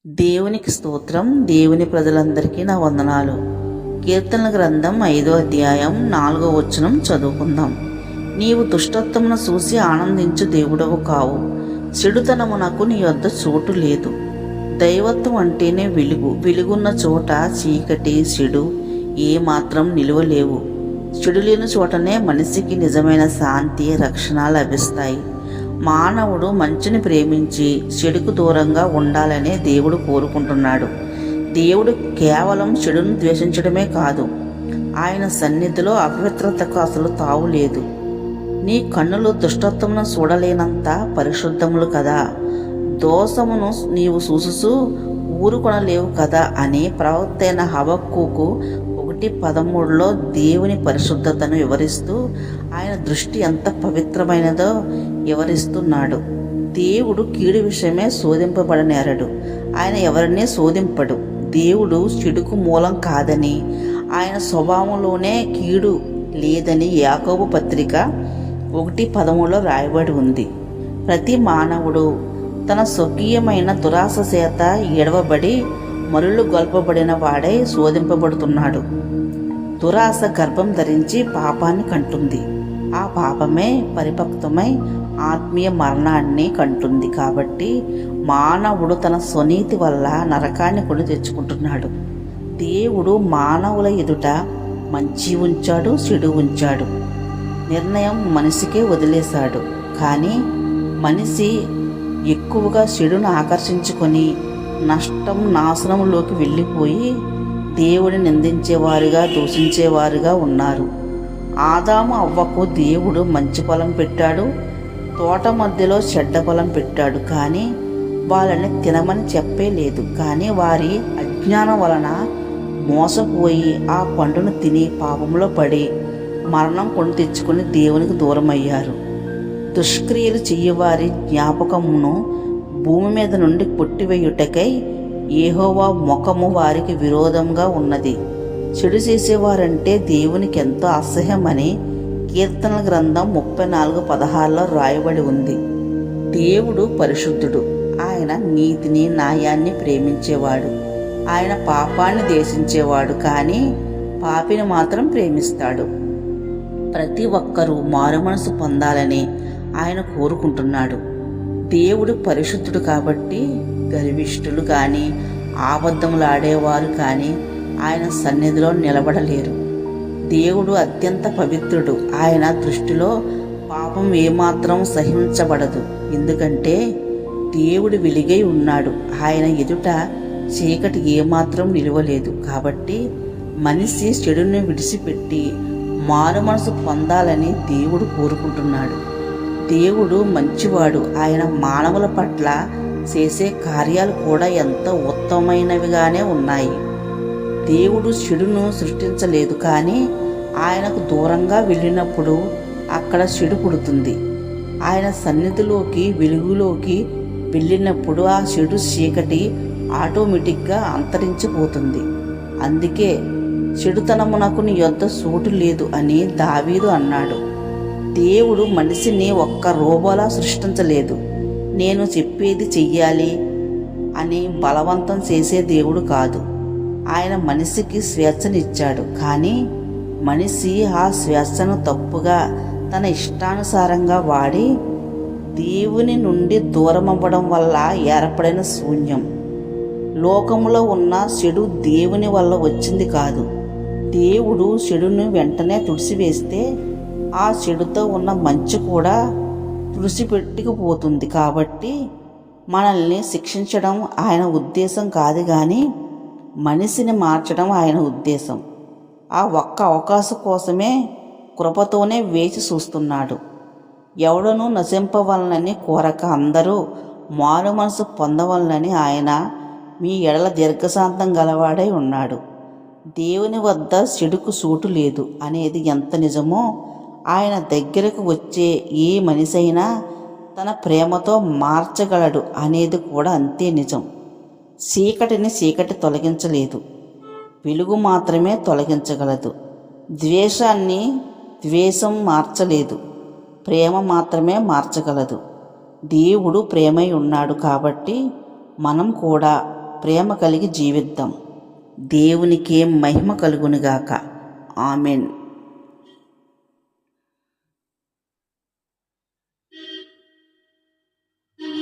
దేవునికి స్తోత్రం. దేవుని ప్రజలందరికీ నా వందనాలు. కీర్తనల గ్రంథం 5వ అధ్యాయం 4వ వచనం చదువుకుందాం. నీవు దుష్టత్వమును చూసి ఆనందించు దేవుడవు కావు, చెడుతనమునకు నీ వద్ద చోటు లేదు. దైవత్వం అంటేనే వెలుగు. వెలుగున్న చోట చీకటి చెడు ఏమాత్రం నిలువలేవు. చెడు లేని చోటనే మనిషికి నిజమైన శాంతి, రక్షణ లభిస్తాయి. మానవుడు మంచిని ప్రేమించి చెడుకు దూరంగా ఉండాలనే దేవుడు కోరుకుంటున్నాడు. దేవుడు కేవలం చెడును ద్వేషించడమే కాదు, ఆయన సన్నిధిలో అపవిత్రతకు అసలు తావు లేదు. నీ కన్నులు దుష్టత్వమును చూడలేనంత పరిశుద్ధములు కదా, దోషమును నీవు చూసుచూ ఊరుకొనలేవు కదా అని ప్రవక్త అయిన హబక్కూకు 1:13 దేవుని పరిశుద్ధతను వివరిస్తూ ఆయన దృష్టి ఎంత పవిత్రమైనదో వివరిస్తున్నాడు. దేవుడు కీడు విషయమే శోధింపబడనేరడు. ఆయన ఎవరినీ శోధింపడు. దేవుడు చెడుకు మూలం కాదని, ఆయన స్వభావంలోనే కీడు లేదని యాకోబు పత్రిక 1:13 రాయబడి ఉంది. ప్రతి మానవుడు తన స్వకీయమైన దురాశ చేత ఎడవబడి మరులు గొల్పబడిన వాడై శోధింపబడుతున్నాడు. దురాశ గర్భం ధరించి పాపాన్ని కంటుంది. ఆ పాపమే పరిపక్వమై ఆత్మీయ మరణాన్ని కంటుంది. కాబట్టి మానవుడు తన స్వనీతి వల్ల నరకాన్ని కొని తెచ్చుకుంటున్నాడు. దేవుడు మానవుల ఎదుట మంచి ఉంచాడు, చెడు ఉంచాడు. నిర్ణయం మనిషికే వదిలేశాడు. కానీ మనిషి ఎక్కువగా చెడును ఆకర్షించుకొని నష్టం, నాశనంలోకి వెళ్ళిపోయి దేవుడిని నిందించేవారుగా, దూషించేవారుగా ఉన్నారు. ఆదాము అవ్వకు దేవుడు మంచి ఫలం పెట్టాడు, తోట మధ్యలో చెడ్డ ఫలం పెట్టాడు. కానీ వాళ్ళని తినమని చెప్పలేదు. కానీ వారి అజ్ఞానం వలన మోసపోయి ఆ పండును తిని పాపంలో పడి మరణం కొని తెచ్చుకుని దేవునికి దూరం అయ్యారు. దుష్క్రియలు చెయ్యవారి జ్ఞాపకమును భూమి మీద నుండి కొట్టివేయుటకై యెహోవా ముఖము వారికి విరోధంగా ఉన్నది. చెడు చేసేవారంటే దేవునికి ఎంతో అసహ్యమని కీర్తనల గ్రంథం 34:16 రాయబడి ఉంది. దేవుడు పరిశుద్ధుడు. ఆయన నీతిని, న్యాయాన్ని ప్రేమించేవాడు. ఆయన పాపాన్ని ద్వేషించేవాడు, కానీ పాపిని మాత్రం ప్రేమిస్తాడు. ప్రతి ఒక్కరూ మారుమనసు పొందాలని ఆయన కోరుకుంటున్నాడు. దేవుడు పరిశుద్ధుడు కాబట్టి గర్విష్ఠులు కానీ, అబద్ధములు ఆడేవారు కానీ ఆయన సన్నిధిలో నిలబడలేరు. దేవుడు అత్యంత పవిత్రుడు. ఆయన దృష్టిలో పాపం ఏమాత్రం సహించబడదు. ఎందుకంటే దేవుడు వెలుగై ఉన్నాడు. ఆయన ఎదుట చీకటి ఏమాత్రం నిలువలేదు. కాబట్టి మనిషి చెడుని విడిచిపెట్టి మారుమనసు పొందాలని దేవుడు కోరుకుంటున్నాడు. దేవుడు మంచివాడు. ఆయన మానవుల పట్ల చేసే కార్యాలు కూడా ఎంతో ఉత్తమమైనవిగానే ఉన్నాయి. దేవుడు చెడును సృష్టించలేదు, కానీ ఆయనకు దూరంగా వెళ్ళినప్పుడు అక్కడ చెడు పుడుతుంది. ఆయన సన్నిధిలోకి, వెలుగులోకి వెళ్ళినప్పుడు ఆ చెడు చీకటి ఆటోమేటిక్గా అంతరించిపోతుంది. అందుకే చెడుతనమునకు నీ యొద్ద చోటు లేదు అని దావీదు అన్నాడు. దేవుడు మనిషిని ఒక్క రోబోలా సృష్టించలేదు. నేను చెప్పేది చెయ్యాలి అని బలవంతం చేసే దేవుడు కాదు. ఆయన మనిషికి స్వేచ్ఛనిచ్చాడు. కానీ మనిషి ఆ స్వేచ్ఛను తప్పుగా తన ఇష్టానుసారంగా వాడి దేవుని నుండి దూరం అవ్వడం వల్ల ఏర్పడిన శూన్యం. లోకంలో ఉన్న చెడు దేవుని వల్ల వచ్చింది కాదు. దేవుడు చెడును వెంటనే తుడిసివేస్తే ఆ చెడుతో ఉన్న మంచి కూడా తుడిసిపెట్టుకుపోతుంది. కాబట్టి మనల్ని శిక్షించడం ఆయన ఉద్దేశం కాదు, కానీ మనిషిని మార్చడం ఆయన ఉద్దేశం. ఆ ఒక్క అవకాశం కోసమే కృపతోనే వేచి చూస్తున్నాడు. ఎవడనూ నశింపవలనని కోరక అందరూ మారు మనసు పొందవలనని ఆయన మీ ఎడల దీర్ఘశాంతం గలవాడై ఉన్నాడు. దేవుని వద్ద చెడుకు చోటు లేదు అనేది ఎంత నిజమో, ఆయన దగ్గరకు వచ్చే ఏ మనిషైనా తన ప్రేమతో మార్చగలడు అనేది కూడా అంతే నిజం. చీకటిని చీకటి తొలగించలేదు, వెలుగు మాత్రమే తొలగించగలదు. ద్వేషాన్ని ద్వేషం మార్చలేదు, ప్రేమ మాత్రమే మార్చగలదు. దేవుడు ప్రేమై ఉన్నాడు కాబట్టి మనం కూడా ప్రేమ కలిగి జీవిద్దాం. దేవునికే మహిమ కలుగునుగాక. ఆమెన్.